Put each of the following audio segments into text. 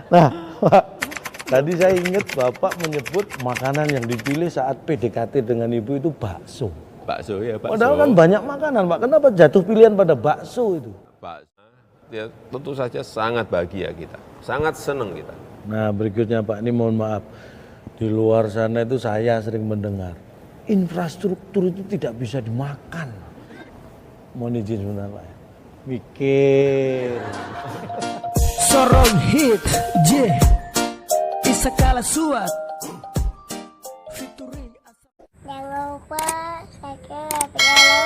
Nah, Pak, tadi saya ingat Bapak menyebut makanan yang dipilih saat PDKT dengan Ibu itu bakso. Bakso ya, bakso. Padahal kan banyak makanan, Pak. Kenapa jatuh pilihan pada bakso itu? Bakso, ya tentu saja sangat bahagia kita, sangat senang kita. Nah, berikutnya Pak, ini mohon maaf. Di luar sana itu saya sering mendengar, infrastruktur itu tidak bisa dimakan. Mohon izin sebentar Pak. Mikir. Sorong hit J Isakala Suat featuring Jangan lupa subscribe channel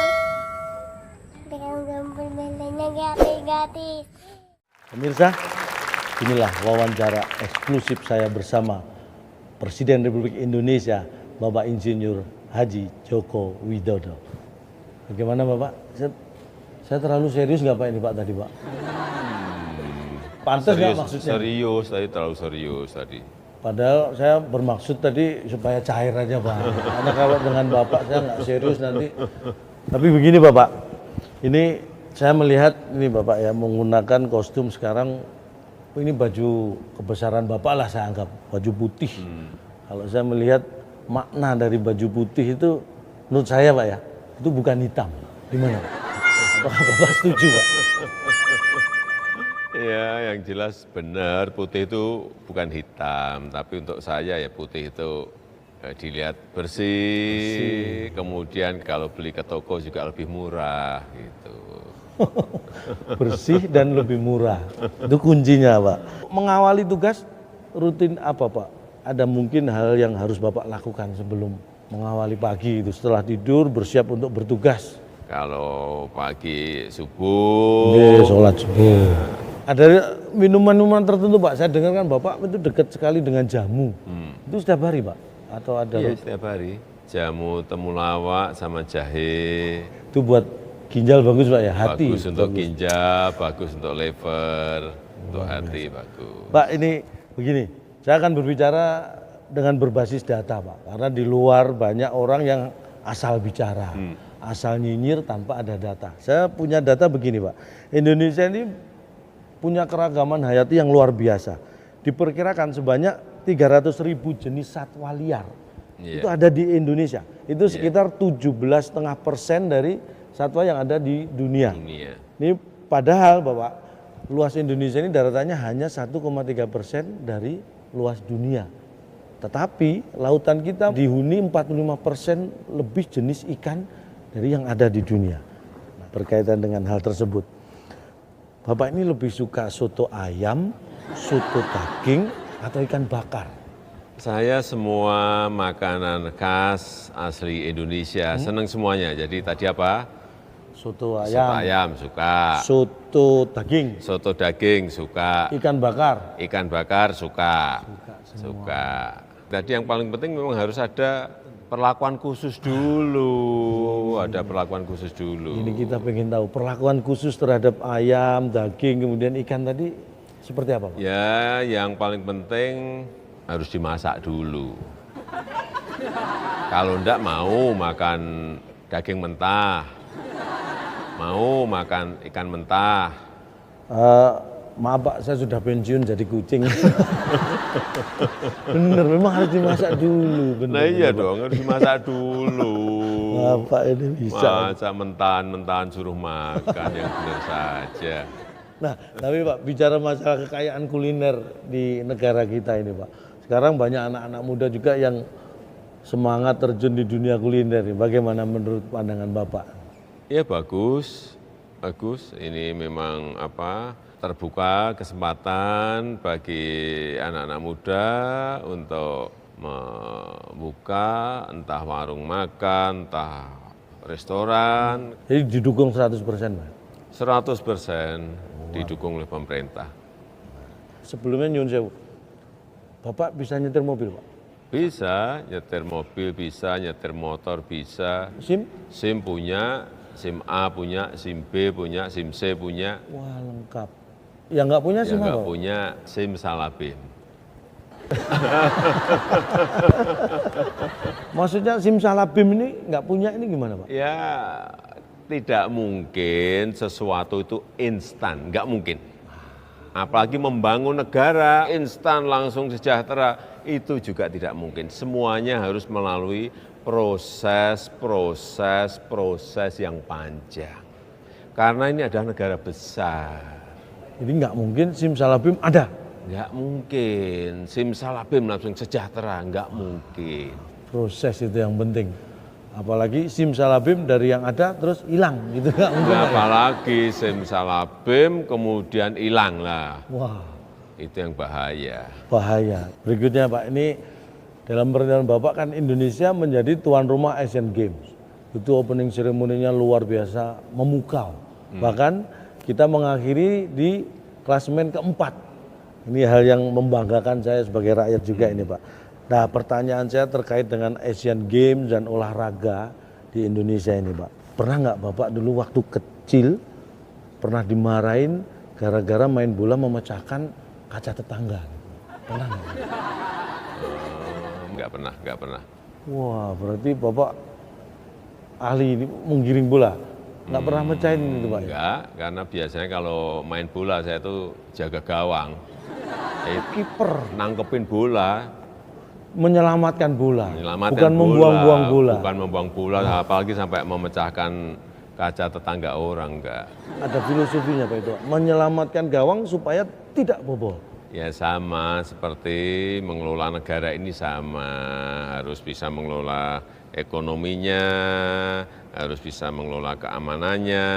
dengan tombol belnya gratis. Pemirsa, inilah wawancara eksklusif saya bersama Presiden Republik Indonesia, Bapak Insinyur Haji Joko Widodo. Bagaimana Bapak? Saya terlalu serius nggak Pak ini Pak tadi Pak? Pantas nggak maksudnya? Serius tadi, terlalu serius tadi. Padahal saya bermaksud tadi supaya cair aja Pak. Karena kalau dengan Bapak saya nggak serius nanti. Tapi begini Bapak, ini saya melihat ini Bapak ya menggunakan kostum sekarang, ini baju kebesaran Bapak lah saya anggap, baju putih. Kalau saya melihat makna dari baju putih itu menurut saya Pak ya, itu bukan hitam. Gimana Pak? Bapak setuju Pak? Ya, yang jelas benar putih itu bukan hitam, tapi untuk saya ya putih itu dilihat bersih, kemudian kalau beli ke toko juga lebih murah gitu. Bersih dan lebih murah, itu kuncinya Pak. Mengawali tugas rutin apa Pak? Ada mungkin hal yang harus Bapak lakukan sebelum mengawali pagi itu, setelah tidur bersiap untuk bertugas. Kalau pagi subuh, Sholat subuh. Ada minuman-minuman tertentu Pak, saya dengar kan Bapak itu dekat sekali dengan jamu. Itu setiap hari Pak? Atau ada? Iya setiap hari. Jamu temulawak sama jahe. Itu buat ginjal bagus Pak ya, hati? Bagus untuk ginjal, bagus untuk liver, untuk hati bagus. Pak ini begini, saya akan berbicara dengan berbasis data Pak. Karena di luar banyak orang yang asal bicara, asal nyinyir tanpa ada data. Saya punya data begini Pak, Indonesia ini punya keragaman hayati yang luar biasa. Diperkirakan sebanyak 300.000 jenis satwa liar. Itu ada di Indonesia. Itu sekitar 17,5% dari satwa yang ada di dunia. Ini padahal Bapak, luas Indonesia ini daratannya hanya 1,3% dari luas dunia. Tetapi lautan kita dihuni 45% lebih jenis ikan dari yang ada di dunia. Nah, berkaitan dengan hal tersebut, Bapak ini lebih suka soto ayam, soto daging, atau ikan bakar? Saya semua makanan khas asli Indonesia, senang semuanya. Jadi tadi apa? Soto Soto ayam, ayam suka, soto daging, soto daging suka, ikan bakar. ikan bakar suka. Tadi yang paling penting memang harus ada perlakuan khusus dulu, ada perlakuan khusus dulu. Ini kita pengen tahu perlakuan khusus terhadap ayam, daging, kemudian ikan tadi seperti apa Pak? Ya, yang paling penting harus dimasak dulu. Kalau enggak mau makan daging mentah, mau makan ikan mentah. Maaf Pak, saya sudah pensiun jadi kucing. Bener, memang harus dimasak dulu. Bener, Nah iya dong, harus dimasak dulu. Bapak ini bisa. Masa mentahan-mentahan suruh makan, yang benar saja. Nah, tapi Pak, bicara masalah kekayaan kuliner di negara kita ini Pak. Sekarang banyak anak-anak muda juga yang semangat terjun di dunia kuliner. Bagaimana menurut pandangan Bapak? Ya bagus, bagus. Ini memang terbuka kesempatan bagi anak-anak muda untuk membuka entah warung makan, entah restoran. Jadi didukung 100% Pak? 100% didukung oleh pemerintah. Sebelumnya nyun sewu, Bapak bisa nyetir mobil Pak? Bisa nyetir mobil, bisa nyetir motor, bisa. SIM? SIM punya, SIM A punya, SIM B punya, SIM C punya. Wah lengkap. Yang nggak punya Yang SIM nggak apa? punya SIM salabim. Maksudnya SIM salabim ini nggak punya ini gimana Pak? Ya tidak mungkin sesuatu itu instan, nggak mungkin. apalagi membangun negara instan langsung sejahtera, itu juga tidak mungkin. Semuanya harus melalui proses yang panjang. Karena ini adalah negara besar. Jadi nggak mungkin simsalabim ada. Nggak mungkin, simsalabim langsung sejahtera, nggak mungkin. Proses itu yang penting. Apalagi simsalabim dari yang ada terus hilang gitu nggak mungkin. Nah, apalagi simsalabim kemudian hilang lah. Wah, Itu yang bahaya. bahaya. Berikutnya Pak, ini dalam pernyataan Bapak kan Indonesia menjadi tuan rumah Asian Games. Itu opening ceremony-nya luar biasa, memukau. Bahkan kita mengakhiri di klasemen keempat. Ini hal yang membanggakan saya sebagai rakyat juga ini Pak. Nah, pertanyaan saya terkait dengan Asian Games dan olahraga di Indonesia ini Pak. Pernah nggak Bapak dulu waktu kecil pernah dimarahin gara-gara main bola memecahkan kaca tetangga? Pernah nggak? Nggak pernah. Wah, berarti Bapak ahli ini menggiring bola. Nggak pernah mecahin itu Pak? Enggak, karena biasanya kalau main bola saya itu jaga gawang. Kiper. Nangkepin bola, Menyelamatkan bola, menyelamatkan bukan membuang-buang bola. Bukan membuang bola, apalagi sampai memecahkan kaca tetangga orang, enggak. Ada filosofinya Pak itu, menyelamatkan gawang supaya tidak bobol. Ya sama seperti mengelola negara ini sama, harus bisa mengelola ekonominya, harus bisa mengelola keamanannya,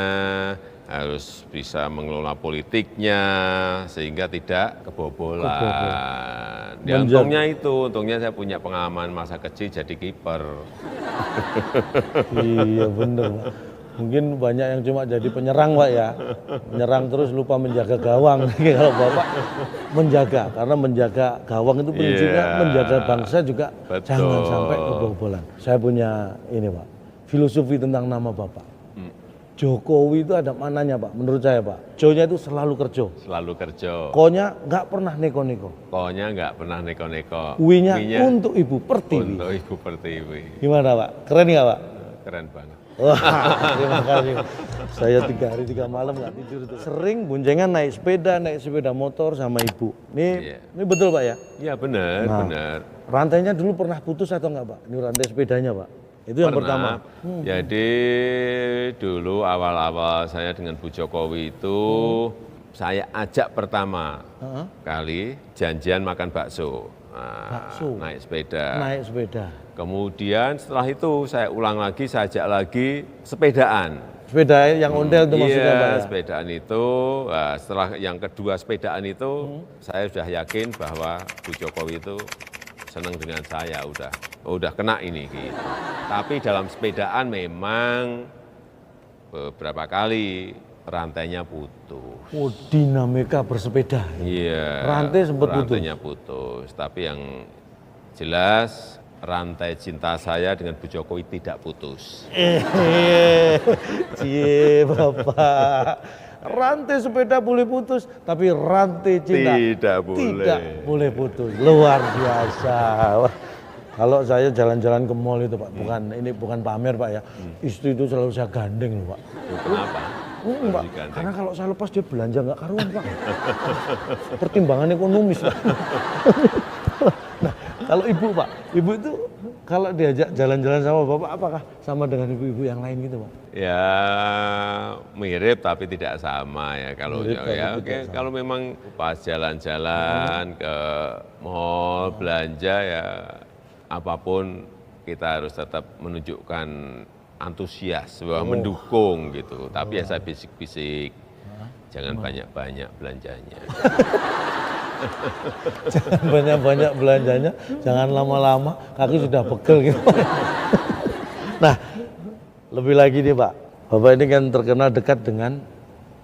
harus bisa mengelola politiknya sehingga tidak kebobolan. Ya, untungnya saya punya pengalaman masa kecil jadi kiper. Iya bener Pak. Mungkin banyak yang cuma jadi penyerang Pak ya. Menyerang terus lupa menjaga gawang. Kalau Bapak menjaga, karena menjaga gawang itu prinsipnya menjaga bangsa juga. Betul. Jangan sampai kebobolan. Saya punya ini Pak, filosofi tentang nama Bapak. Jokowi itu ada mananya Pak, menurut saya Pak. Jo-nya itu selalu kerja. Selalu kerja. Ko-nya nggak pernah neko-neko. Ko-nya nggak pernah neko-neko. Wi-nya untuk Ibu Pertiwi. Untuk Ibu Pertiwi. Gimana Pak? Keren nggak Pak? Keren banget. Wah, terima kasih. Saya 3 hari 3 malam nggak tidur itu. Sering boncengan naik sepeda motor sama ibu. Ini betul Pak ya? Iya benar, benar. Rantainya dulu pernah putus atau enggak Pak? Ini rantai sepedanya Pak. Itu yang pertama. Jadi dulu awal-awal saya dengan Bu Jokowi itu saya ajak pertama kali janjian makan bakso. Nah, Bakso. naik sepeda. Naik sepeda. Kemudian setelah itu saya ulang lagi, saya ajak lagi sepedaan. Sepeda yang ondel itu maksudnya Pak ya? Sepedaan itu, setelah yang kedua sepedaan itu, saya sudah yakin bahwa Bu Jokowi itu senang dengan saya, udah kena ini. Gitu. Tapi dalam sepedaan memang beberapa kali rantainya putus. Oh, dinamika bersepeda. Iya. Rantai sempat putus. Rantainya putus. Tapi yang jelas rantai cinta saya dengan Bu Jokowi tidak putus. Cie Bapak. Rantai sepeda boleh putus, tapi rantai cinta Tidak boleh putus. Luar biasa. Wah, kalau saya jalan-jalan ke mall itu Pak, bukan pamer Pak ya. Istri itu selalu saya gandeng loh Pak. Kenapa? Pak, karena kalau saya lepas dia belanja nggak karuan Pak. Pertimbangan ekonomis Pak. Nah, kalau ibu Pak, ibu itu kalau diajak jalan-jalan sama Bapak, apakah sama dengan ibu-ibu yang lain gitu Pak? Ya mirip tapi tidak sama ya kalau Mirip, tapi ya tidak oke sama. kalau memang pas jalan-jalan ke mall belanja ya apapun kita harus tetap menunjukkan antusias bahwa mendukung gitu tapi ya saya bisik-bisik jangan banyak-banyak belanjanya. Jangan banyak-banyak belanjanya, jangan lama-lama, kaki sudah pegel gitu. Nah, lebih lagi nih Pak, Bapak ini kan terkenal dekat dengan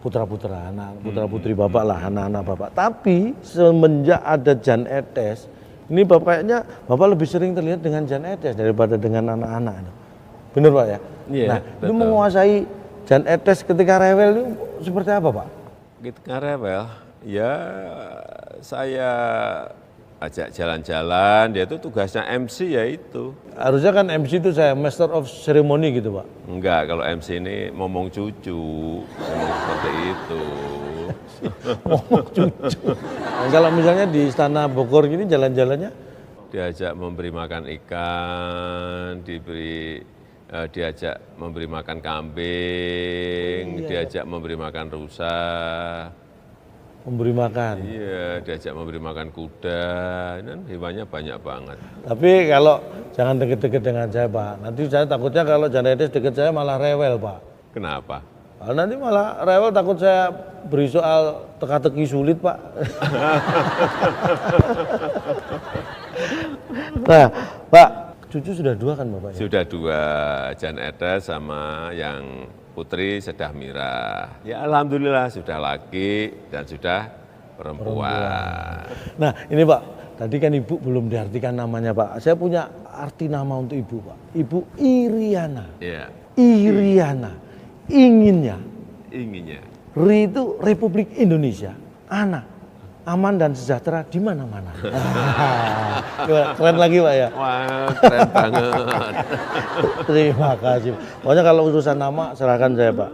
putra-putra, anak putra-putri Bapak lah, anak-anak Bapak. Tapi semenjak ada Jan Etes, ini Bapaknya, Bapak lebih sering terlihat dengan Jan Etes daripada dengan anak-anak. Benar Pak ya? Iya, Nah, betul. itu menguasai Jan Etes ketika rewel itu seperti apa Pak? Ketika rewel, ya saya ajak jalan-jalan, dia itu tugasnya MC ya itu. Harusnya kan MC itu saya Master of Ceremony gitu Pak. Enggak, kalau MC ini ngomong cucu, ngomong seperti itu. ngomong cucu. Nah, kalau misalnya di Istana Bogor gini jalan-jalannya, Diajak memberi makan ikan, diajak memberi makan kambing, diajak memberi makan rusa, memberi makan. iya, diajak memberi makan kuda, ini kan hewannya banyak banget. Tapi kalau jangan deket-deket dengan saya Pak, nanti saya takutnya kalau Jan Etes deket saya malah rewel Pak. Kenapa? Nanti malah rewel, takut saya beri soal teka-teki sulit Pak. Nah Pak, cucu sudah 2 kan Bapak? Ya? Sudah 2, Jan Etes sama yang putri Sedah Mirah. Ya alhamdulillah sudah laki dan sudah perempuan. Nah ini Pak, tadi kan Ibu belum diartikan namanya Pak. Saya punya arti nama untuk Ibu Pak. Ibu Iriana. Ya, Iriana. Inginnya. ri itu Republik Indonesia. Ana. Aman dan sejahtera di mana-mana. Keren lagi Pak ya. Wah, keren banget. Terima kasih. Pokoknya kalau urusan nama serahkan saya Pak.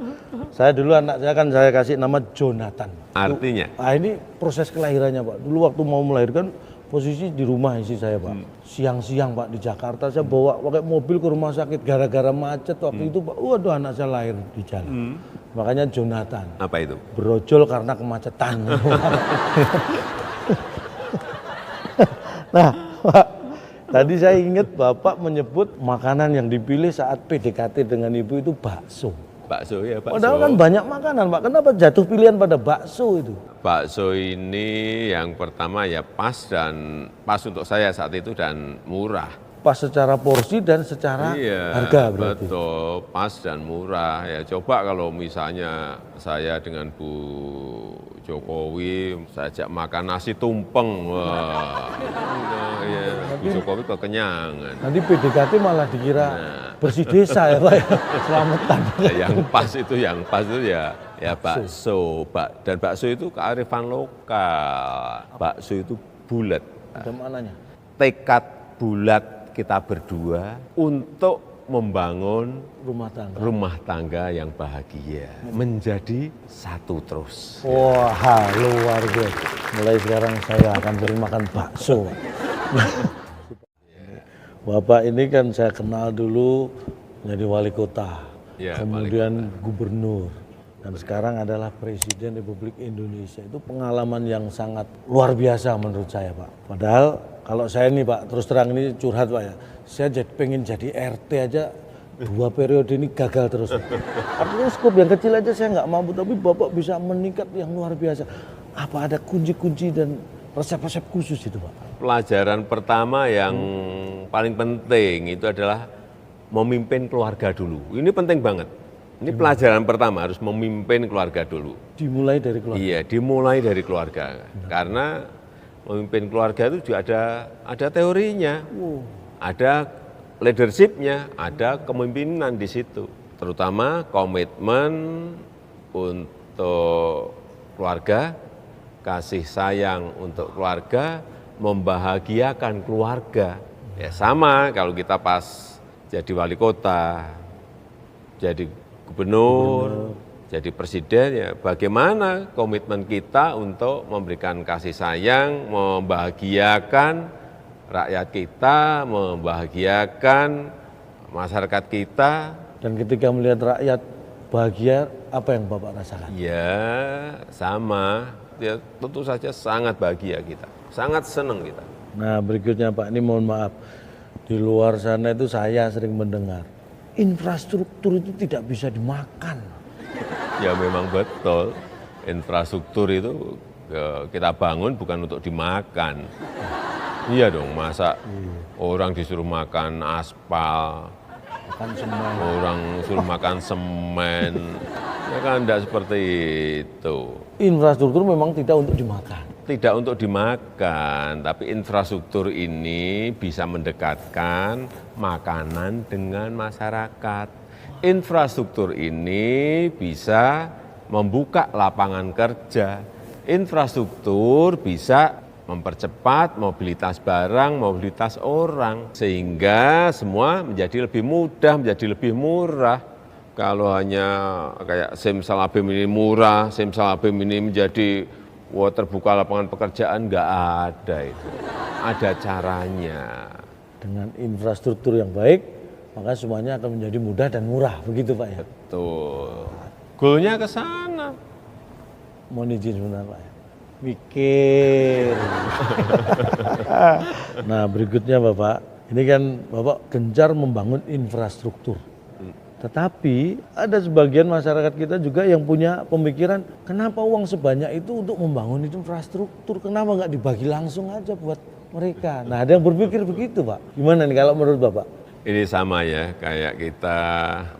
Saya dulu anak saya kan saya kasih nama Jonathan. Artinya? Ini proses kelahirannya Pak. Dulu waktu mau melahirkan posisi di rumah istri saya Pak. Siang-siang Pak di Jakarta saya bawa pakai mobil ke rumah sakit gara-gara macet waktu itu Pak. Waduh anak saya lahir di jalan. Makanya Jonathan. Apa itu? Brojol karena kemacetan. Nah, Pak, tadi saya ingat Bapak menyebut makanan yang dipilih saat PDKT dengan Ibu itu bakso. Bakso ya, bakso. Padahal kan banyak makanan, Pak. Kenapa jatuh pilihan pada bakso itu? Bakso ini yang pertama ya pas untuk saya saat itu dan murah. Pas secara porsi dan secara harga berarti. Betul, pas dan murah. Ya coba kalau misalnya saya dengan Bu Jokowi, saya ajak makan nasi tumpeng, wah, ya, Bu Jokowi kekenyangan. Nanti PDKT malah dikira bersih desa ya Pak, selamatan. Ya, yang pas itu ya bakso. Dan bakso itu kearifan lokal. Bakso itu bulat. Ada maknanya. Tekad bulat kita berdua untuk membangun rumah tangga yang bahagia, menjadi satu terus. Wah, luar biasa. Mulai sekarang saya akan sering makan bakso. Bapak ini kan saya kenal dulu menjadi wali kota, Ya, kemudian gubernur, dan sekarang adalah Presiden Republik Indonesia. Itu pengalaman yang sangat luar biasa menurut saya Pak. Padahal kalau saya nih Pak, terus terang ini curhat Pak ya, saya pengen jadi RT aja 2 periode ini gagal terus. Artinya skop yang kecil aja saya nggak mampu, tapi Bapak bisa meningkat yang luar biasa. Apa ada kunci-kunci dan resep-resep khusus itu Pak? Pelajaran pertama yang paling penting itu adalah memimpin keluarga dulu. Ini penting banget. Ini pelajaran pertama, harus memimpin keluarga dulu. Dimulai dari keluarga? Iya, dimulai dari keluarga. Karena memimpin keluarga itu juga ada teorinya, ada leadership-nya, ada kepemimpinan di situ. Terutama komitmen untuk keluarga, kasih sayang untuk keluarga, membahagiakan keluarga. Ya sama kalau kita pas jadi wali kota, jadi gubernur, jadi presiden, ya bagaimana komitmen kita untuk memberikan kasih sayang, membahagiakan rakyat kita, membahagiakan masyarakat kita. Dan ketika melihat rakyat bahagia, apa yang Bapak rasakan? Ya sama, ya tentu saja sangat bahagia kita, sangat senang kita. Nah berikutnya Pak, ini mohon maaf, di luar sana itu saya sering mendengar, infrastruktur itu tidak bisa dimakan. Ya memang betul, infrastruktur itu kita bangun bukan untuk dimakan. Iya dong, masa orang disuruh makan aspal, orang suruh makan semen, ya kan tidak seperti itu. Infrastruktur memang tidak untuk dimakan. Tidak untuk dimakan, tapi infrastruktur ini bisa mendekatkan makanan dengan masyarakat. Infrastruktur ini bisa membuka lapangan kerja. Infrastruktur bisa mempercepat mobilitas barang, mobilitas orang, sehingga semua menjadi lebih mudah, menjadi lebih murah. Kalau hanya kayak simsalabim ini murah, simsalabim ini menjadi terbuka lapangan pekerjaan, nggak ada itu. Ada caranya. Dengan infrastruktur yang baik, maka semuanya akan menjadi mudah dan murah, begitu Pak ya? Betul. Goalnya ke sana. Mohon izin sebentar Pak ya. Mikir. Nah berikutnya Bapak, ini kan Bapak gencar membangun infrastruktur. Tetapi ada sebagian masyarakat kita juga yang punya pemikiran, kenapa uang sebanyak itu untuk membangun infrastruktur, kenapa nggak dibagi langsung aja buat mereka. Nah ada yang berpikir begitu Pak, gimana nih kalau menurut Bapak? Ini sama ya, kayak kita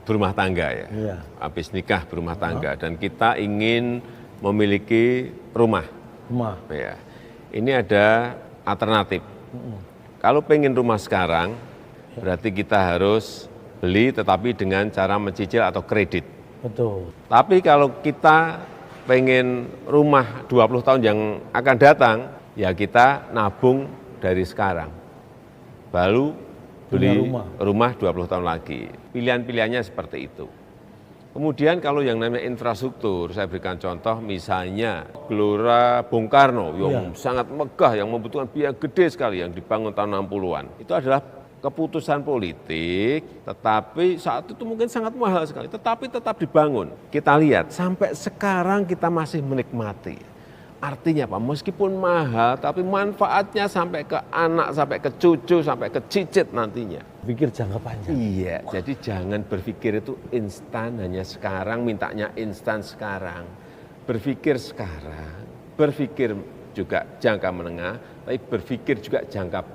berumah tangga ya. Iya. Habis nikah berumah tangga dan kita ingin memiliki rumah. Rumah. Ya. Ini ada alternatif. Kalau pengen rumah sekarang, berarti kita harus beli tetapi dengan cara mencicil atau kredit. Betul. Tapi kalau kita pengen rumah 20 tahun yang akan datang, ya kita nabung dari sekarang. Baru beli rumah 20 tahun lagi. Pilihan-pilihannya seperti itu. Kemudian kalau yang namanya infrastruktur, saya berikan contoh misalnya Gelora Bung Karno yang sangat megah, yang membutuhkan biaya gede sekali yang dibangun tahun 60-an. Itu adalah keputusan politik, tetapi saat itu mungkin sangat mahal sekali, tetapi tetap dibangun. Kita lihat sampai sekarang kita masih menikmati. Artinya apa? Meskipun mahal, tapi manfaatnya sampai ke anak, sampai ke cucu, sampai ke cicit nantinya. Pikir jangka panjang. Iya, jadi jangan berpikir itu instan, hanya sekarang, mintanya instan sekarang. Berpikir sekarang, berpikir juga jangka menengah, tapi berpikir juga jangka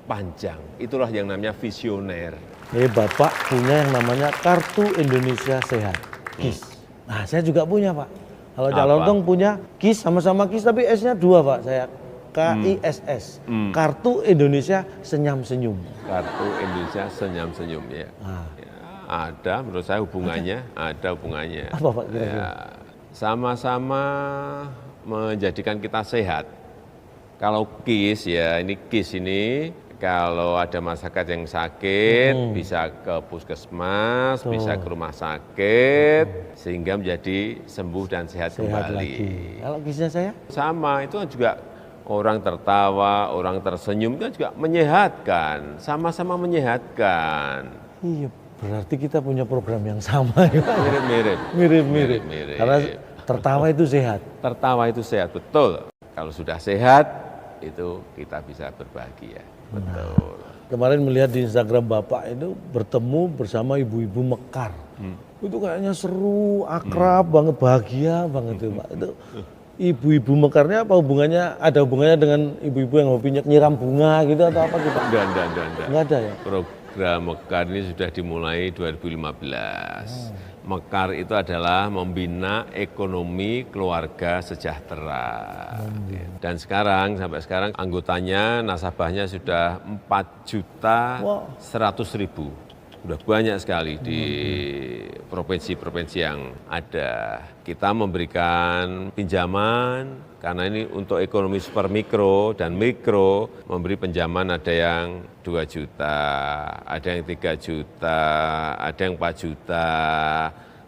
panjang. Itulah yang namanya visioner. Bapak punya yang namanya Kartu Indonesia Sehat, KIS. Nah saya juga punya Pak. Kalau Calontong punya KIS, sama-sama KIS tapi S-nya 2 Pak, saya KISS, Kartu Indonesia Senyum-Senyum. Kartu Indonesia Senyum-Senyum ya. Ya. Ada menurut saya hubungannya, ada hubungannya. Apa Pak kira-kira? Ya, sama-sama menjadikan kita sehat. Kalau KIS ya, ini KIS ini kalau ada masyarakat yang sakit bisa ke puskesmas, bisa ke rumah sakit sehingga menjadi sembuh dan sehat kembali. Lagi. Kalau KIS-nya saya? Sama, itu kan juga orang tertawa, orang tersenyum kan juga menyehatkan, sama-sama menyehatkan. Iya, berarti kita punya program yang sama ya Pak. Mirip-mirip. Mirip-mirip. Karena tertawa itu sehat. Tertawa itu sehat, betul. Kalau sudah sehat, itu kita bisa berbahagia. Betul. Kemarin melihat di Instagram Bapak itu bertemu bersama ibu-ibu Mekar. Itu kayaknya seru, akrab banget, bahagia banget itu Pak. Itu ibu-ibu Mekarnya apa hubungannya? Ada hubungannya dengan ibu-ibu yang hobinya nyiram bunga gitu atau apa gitu? Enggak. Enggak ada ya? Program Mekar ini sudah dimulai 2015. Mekar itu adalah membina ekonomi keluarga sejahtera. Dan sekarang, sampai sekarang anggotanya, nasabahnya sudah 4.100.000. Sudah banyak sekali di provinsi-provinsi yang ada. Kita memberikan pinjaman, karena ini untuk ekonomi super mikro dan mikro, memberi pinjaman ada yang 2 juta, ada yang 3 juta, ada yang 4 juta.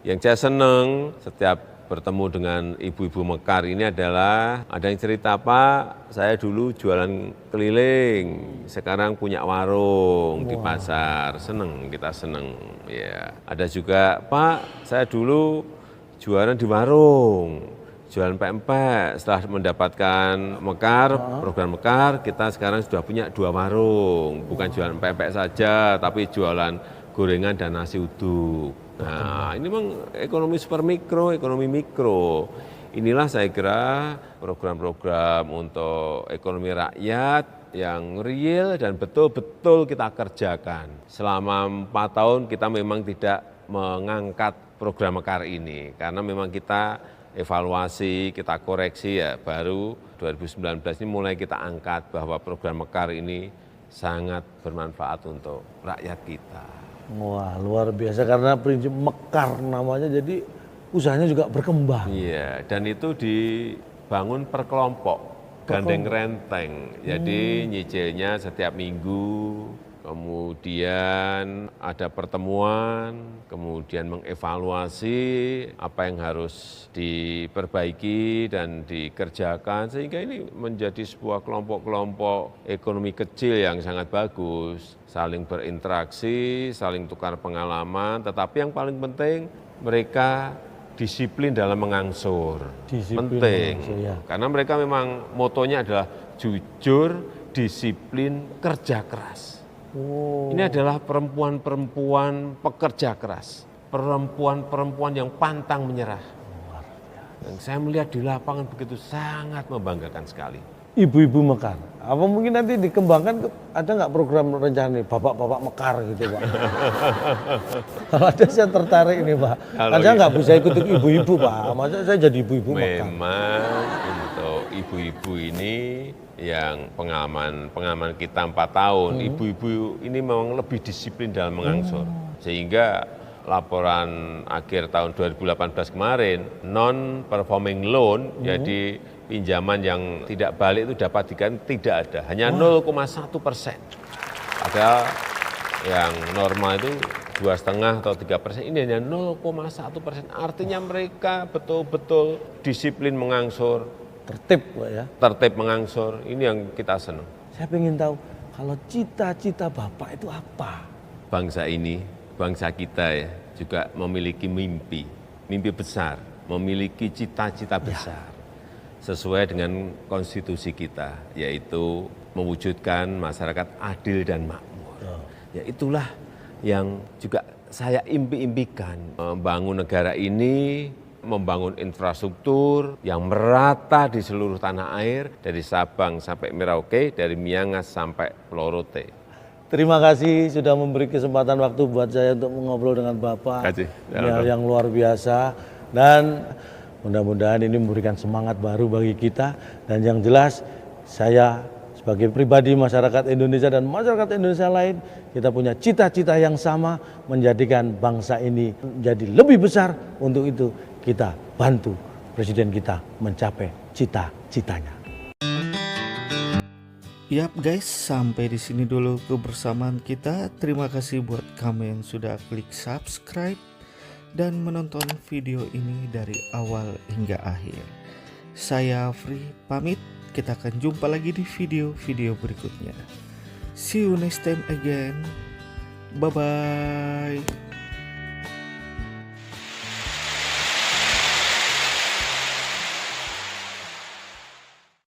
Yang saya senang setiap bertemu dengan ibu-ibu Mekar ini adalah ada yang cerita, Pak, saya dulu jualan keliling, sekarang punya warung di pasar, seneng, kita seneng. Ya. Ada juga, Pak, saya dulu jualan di warung, jualan pempek, setelah mendapatkan Mekar, program Mekar, kita sekarang sudah punya 2 warung, bukan jualan pempek saja, tapi jualan gorengan dan nasi uduk. Nah, ini memang ekonomi super mikro, ekonomi mikro. Inilah saya kira program-program untuk ekonomi rakyat yang real dan betul-betul kita kerjakan. Selama 4 tahun kita memang tidak mengangkat program Mekar ini, karena memang kita evaluasi, kita koreksi ya, baru 2019 ini mulai kita angkat bahwa program Mekar ini sangat bermanfaat untuk rakyat kita. Wah, luar biasa karena prinsip Mekar namanya, jadi usahanya juga berkembang. Iya, dan itu dibangun per kelompok, gandeng renteng. Jadi nyicilnya setiap minggu, kemudian ada pertemuan, kemudian mengevaluasi apa yang harus diperbaiki dan dikerjakan, sehingga ini menjadi sebuah kelompok-kelompok ekonomi kecil yang sangat bagus, saling berinteraksi, saling tukar pengalaman, tetapi yang paling penting mereka disiplin dalam mengangsur. Disiplin Penting, mengangsur, ya. karena mereka memang motonya adalah jujur, disiplin, kerja keras. Oh, Ini adalah perempuan-perempuan pekerja keras, perempuan-perempuan yang pantang menyerah. Dan saya melihat di lapangan begitu sangat membanggakan sekali. ibu-ibu Mekar. Apa mungkin nanti dikembangkan, ada nggak program rencana nih, bapak-bapak Mekar gitu Pak? Kalau ada saya tertarik ini Pak. Kalau Saya nggak bisa ikut ibu-ibu Pak, masa saya jadi ibu-ibu Mekar? Memang untuk ibu-ibu ini yang pengalaman kita 4 tahun, ibu-ibu ini memang lebih disiplin dalam mengangsur. Sehingga laporan akhir tahun 2018 kemarin, non-performing loan, jadi pinjaman yang tidak balik itu dapat dikatakan tidak ada, hanya 0,1%. Padahal yang normal itu 2,5 atau 3%, ini hanya 0,1%. Artinya mereka betul-betul disiplin mengangsur, Tertib Pak ya. tertib mengangsur. Ini yang kita senang. Saya ingin tahu, kalau cita-cita Bapak itu apa? Bangsa ini, bangsa kita ya, juga memiliki mimpi besar, memiliki cita-cita besar. Sesuai dengan konstitusi kita, yaitu mewujudkan masyarakat adil dan makmur. Ya itulah yang juga saya impi-impikan, membangun negara ini, membangun infrastruktur yang merata di seluruh tanah air, dari Sabang sampai Merauke, dari Miangas sampai Pulau Rote. Terima kasih sudah memberi kesempatan waktu buat saya untuk mengobrol dengan Bapak. Terima kasih. Ini hal yang luar biasa, dan mudah-mudahan ini memberikan semangat baru bagi kita. Dan yang jelas, saya sebagai pribadi masyarakat Indonesia dan masyarakat Indonesia lain, kita punya cita-cita yang sama, menjadikan bangsa ini menjadi lebih besar. Untuk itu kita bantu Presiden kita mencapai cita-citanya. Yap guys, sampai di sini dulu kebersamaan kita. Terima kasih buat kamu yang sudah klik subscribe dan menonton video ini dari awal hingga akhir. Saya Free pamit, kita akan jumpa lagi di video-video berikutnya. See you next time again. Bye-bye.